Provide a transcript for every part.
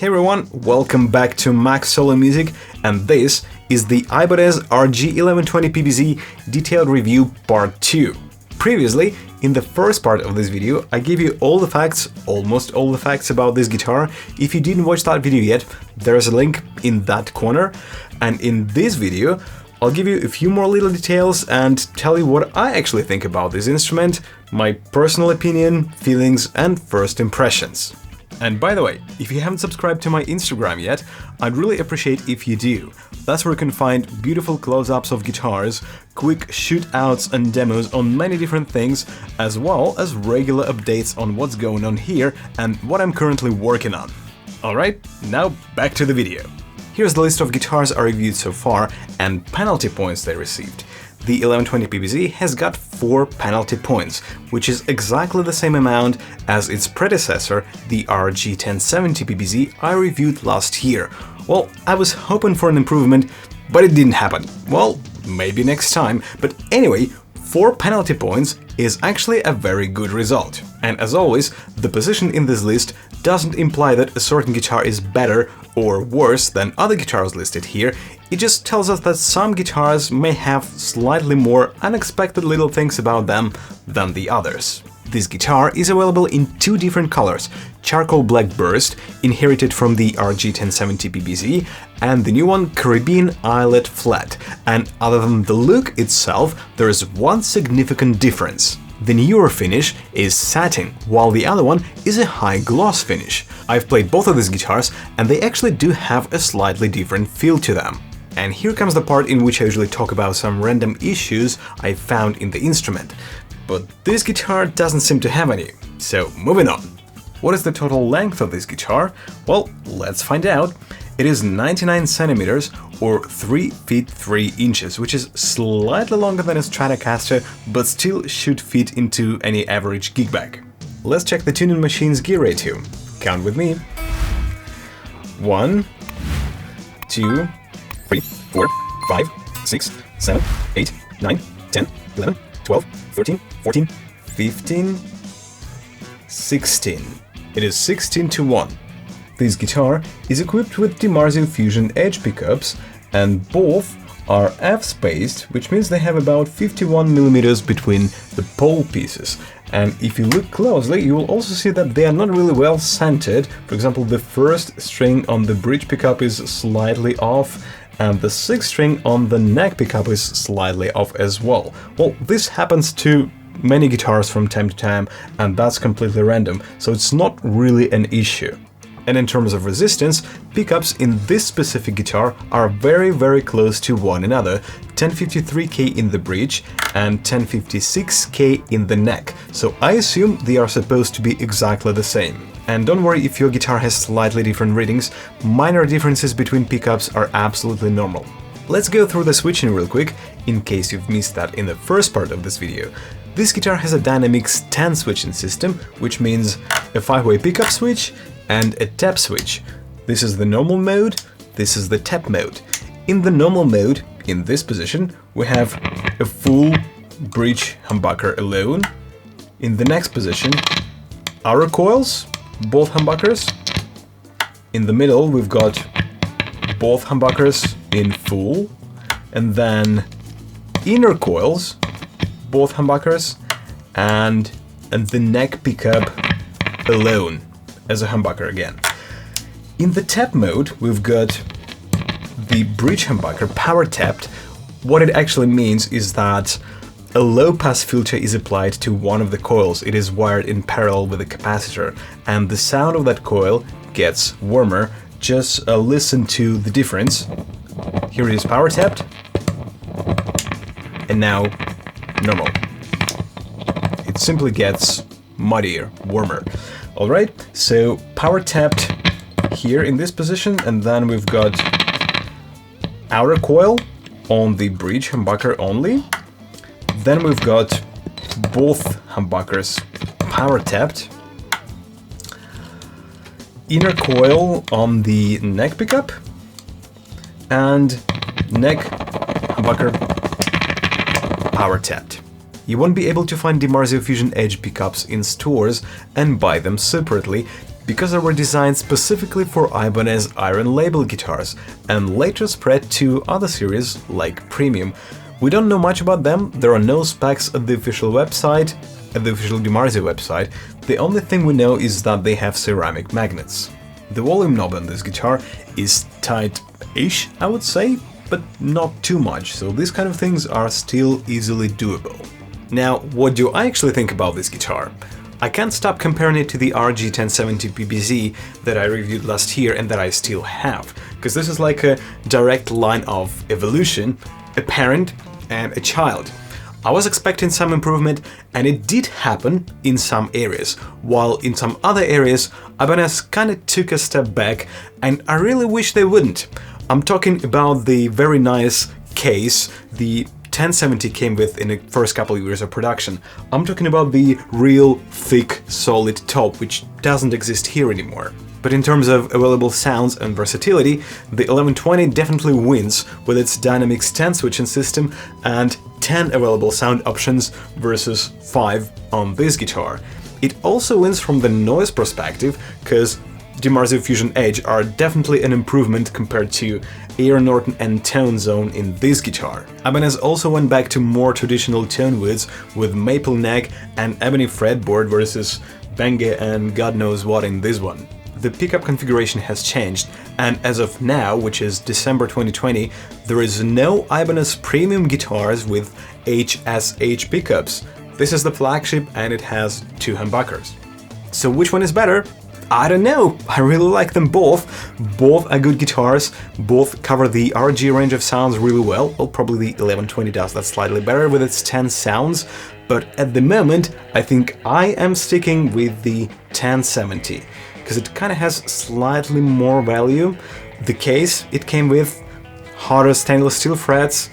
Hey everyone, welcome back to Max Solo Music, and this is the Ibanez RG1120PBZ detailed review part 2. Previously, in the first part of this video, I gave you all the facts, almost all the facts about this guitar. If you didn't watch that video yet, there's a link in that corner. And in this video, I'll give you a few more little details and tell you what I actually think about this instrument, my personal opinion, feelings, and first impressions. And by the way, if you haven't subscribed to my Instagram yet, I'd really appreciate if you do. That's where you can find beautiful close-ups of guitars, quick shootouts and demos on many different things, as well as regular updates on what's going on here and what I'm currently working on. Alright, now back to the video. Here's the list of guitars I reviewed so far and penalty points they received. The 1120PBZ has got 4 penalty points, which is exactly the same amount as its predecessor, the RG1070PBZ I reviewed last year. Well, I was hoping for an improvement, but it didn't happen. Well, maybe next time, but anyway, 4 penalty points is actually a very good result. And as always, the position in this list doesn't imply that a certain guitar is better or worse than other guitars listed here. It just tells us that some guitars may have slightly more unexpected little things about them than the others. This guitar is available in 2 different colors: charcoal black burst, inherited from the RG1070PBZ, and the new one, Caribbean eyelet flat. And other than the look itself, there is one significant difference. The newer finish is satin, while the other one is a high gloss finish. I've played both of these guitars, and they actually do have a slightly different feel to them. And here comes the part in which I usually talk about some random issues I found in the instrument. But this guitar doesn't seem to have any, so moving on. What is the total length of this guitar? Well, let's find out. It is 99 centimeters or 3 feet 3 inches, which is slightly longer than a Stratocaster, but still should fit into any average gig bag. Let's check the tuning machine's gear ratio. Count with me. 1, 2, 3, 4, 5, 6, 7, 8, 9, 10, 11, 12, 13, 14, 15, 16. It is 16 to 1. This guitar is equipped with DiMarzio Fusion edge pickups, and both are F-spaced, which means they have about 51mm between the pole pieces. And if you look closely, you will also see that they are not really well centered. For example, the first string on the bridge pickup is slightly off, and the 6th string on the neck pickup is slightly off as well. Well, this happens to many guitars from time to time, and that's completely random, so it's not really an issue. And in terms of resistance, pickups in this specific guitar are very close to one another, 1053K in the bridge and 1056K in the neck, so I assume they are supposed to be exactly the same. And don't worry if your guitar has slightly different readings, minor differences between pickups are absolutely normal. Let's go through the switching real quick, in case you've missed that in the first part of this video. This guitar has a dynamix 10 switching system, which means a 5-way pickup switch and a tap switch. This is the normal mode, this is the tap mode. In the normal mode, in this position, we have a full bridge humbucker alone. In the next position, outer coils, both humbuckers. In the middle, we've got both humbuckers in full, and then inner coils, both humbuckers, and the neck pickup alone as a humbucker again. In the tap mode, we've got the bridge humbucker power tapped. What it actually means is that a low-pass filter is applied to one of the coils. It is wired in parallel with the capacitor, and the sound of that coil gets warmer. Just listen to the difference. Here it is power tapped, and now normal. It simply gets muddier, warmer. Alright, so power tapped here in this position, and then we've got outer coil on the bridge humbucker only. Then we've got both humbuckers power tapped, inner coil on the neck pickup, and neck humbucker power tapped. You won't be able to find DiMarzio Fusion Edge pickups in stores and buy them separately. because they were designed specifically for Ibanez Iron Label guitars and later spread to other series like Premium. We don't know much about them, there are no specs at the official website, at the official DiMarzio website. The only thing we know is that they have ceramic magnets. The volume knob on this guitar is tight-ish, I would say, but not too much, so these kind of things are still easily doable. Now, what do I actually think about this guitar? I can't stop comparing it to the RG1120PBZ that I reviewed last year and that I still have, because this is like a direct line of evolution, a parent and a child. I was expecting some improvement, and it did happen in some areas, while in some other areas Ibanez kinda took a step back, and I really wish they wouldn't. I'm talking about the very nice case the 1070 came with in the first couple of years of production. I'm talking about the real thick, solid top, which doesn't exist here anymore. But in terms of available sounds and versatility, the 1120 definitely wins with its dynamix 10 switching system and 10 available sound options versus 5 on this guitar. It also wins from the noise perspective, because DiMarzio Fusion Edge are definitely an improvement compared to Air Norton and Tone Zone in this guitar. Ibanez also went back to more traditional tone widths with maple neck and ebony fretboard versus Benge and God knows what in this one. The pickup configuration has changed, and as of now, which is December 2020, there is no Ibanez premium guitars with HSH pickups. This is the flagship and it has 2 humbuckers. So which one is better? I don't know, I really like them both. Both are good guitars, both cover the RG range of sounds really well. Well, probably the 1120 does that slightly better with its 10 sounds, but at the moment I think I am sticking with the 1070, because it kind of has slightly more value. The case it came with, harder stainless steel frets,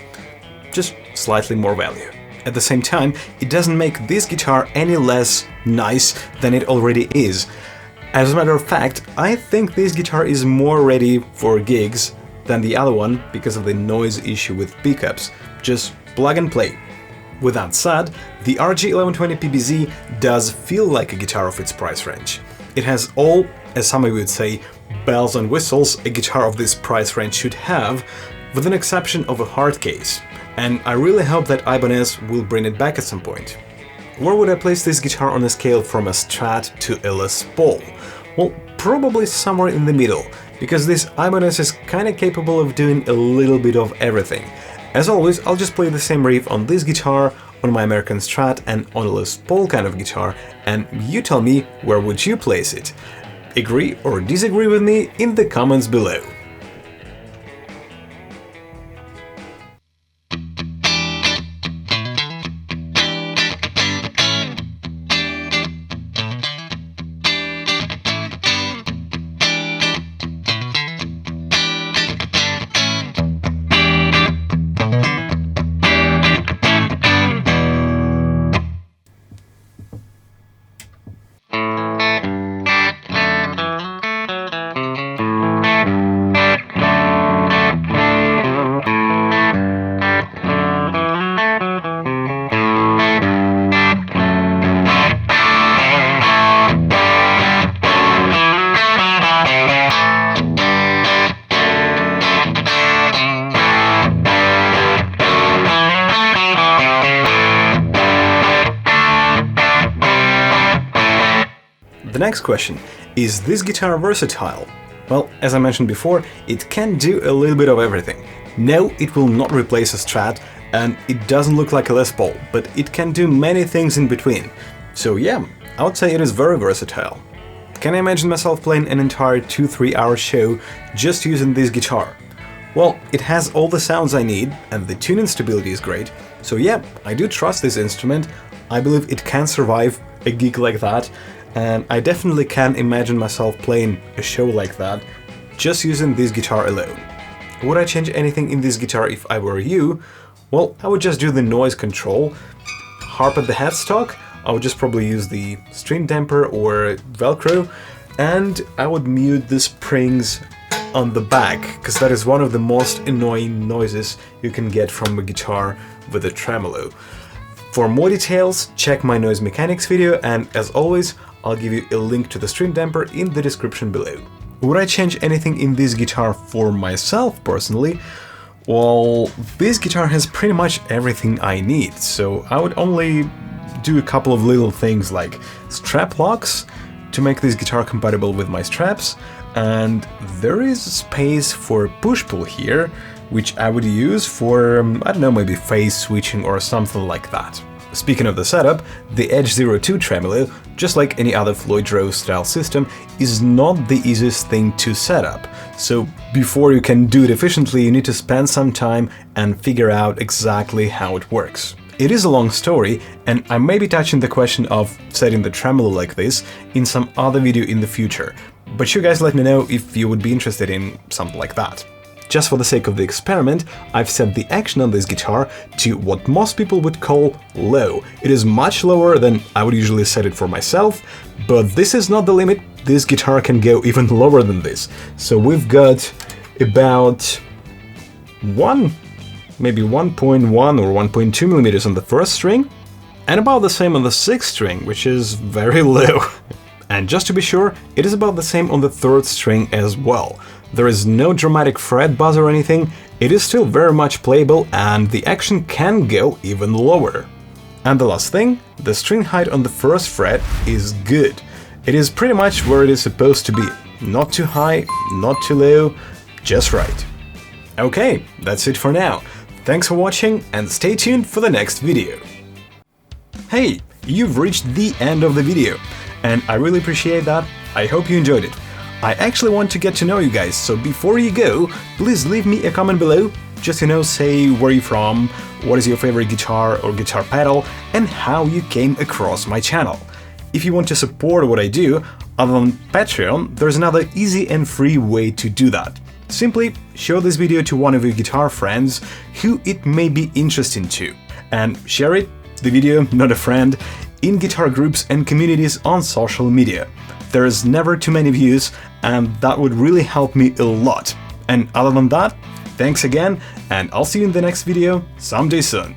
just slightly more value. At the same time, it doesn't make this guitar any less nice than it already is. As a matter of fact, I think this guitar is more ready for gigs than the other one because of the noise issue with pickups. Just plug and play. With that said, the RG1120PBZ does feel like a guitar of its price range. It has all, as some would say, bells and whistles a guitar of this price range should have, with an exception of a hard case. And I really hope that Ibanez will bring it back at some point. Where would I place this guitar on a scale from a Strat to a Les Paul? Well, probably somewhere in the middle, because this Ibanez is kinda capable of doing a little bit of everything. As always, I'll just play the same riff on this guitar, on my American Strat and on a Les Paul kind of guitar, and you tell me where would you place it. Agree or disagree with me in the comments below. The next question, is this guitar versatile? Well, as I mentioned before, it can do a little bit of everything. No, it will not replace a Strat, and it doesn't look like a Les Paul, but it can do many things in between. So yeah, I would say it is very versatile. Can I imagine myself playing an entire 2-3 hour show just using this guitar? Well, it has all the sounds I need, and the tuning stability is great, so yeah, I do trust this instrument. I believe it can survive a gig like that, and I definitely can imagine myself playing a show like that just using this guitar alone. Would I change anything in this guitar if I were you? Well, I would just do the noise control, harp at the headstock, I would just probably use the string damper or Velcro, and I would mute the springs on the back, because that is one of the most annoying noises you can get from a guitar with a tremolo. For more details, check my noise mechanics video, and as always, I'll give you a link to the string damper in the description below. Would I change anything in this guitar for myself personally? Well, this guitar has pretty much everything I need, so I would only do a couple of little things like strap locks to make this guitar compatible with my straps, and there is space for push-pull here, which I would use for, I don't know, maybe phase switching or something like that. Speaking of the setup, the egde-zero tremolo, just like any other Floyd Rose style system, is not the easiest thing to set up. So before you can do it efficiently, you need to spend some time and figure out exactly how it works. It is a long story, and I may be touching the question of setting the tremolo like this in some other video in the future, but you guys let me know if you would be interested in something like that. Just for the sake of the experiment, I've set the action on this guitar to what most people would call low. It is much lower than I would usually set it for myself, but this is not the limit. This guitar can go even lower than this. So we've got about maybe 1.1 or 1.2 millimeters on the first string, and about the same on the sixth string, which is very low. And just to be sure, it is about the same on the third string as well. There is no dramatic fret buzz or anything, it is still very much playable, and the action can go even lower. And the last thing, the string height on the first fret is good. It is pretty much where it is supposed to be. Not too high, not too low, just right. Okay, that's it for now. Thanks for watching, and stay tuned for the next video. Hey, you've reached the end of the video, and I really appreciate that. I hope you enjoyed it. I actually want to get to know you guys, so before you go, please leave me a comment below, just say where you're from, what is your favorite guitar or guitar pedal, and how you came across my channel. If you want to support what I do, other than Patreon, there's another easy and free way to do that. Simply show this video to one of your guitar friends who it may be interesting to, and share it, the video, not a friend, in guitar groups and communities on social media. There's never too many views, and that would really help me a lot. And other than that, thanks again, and I'll see you in the next video someday soon.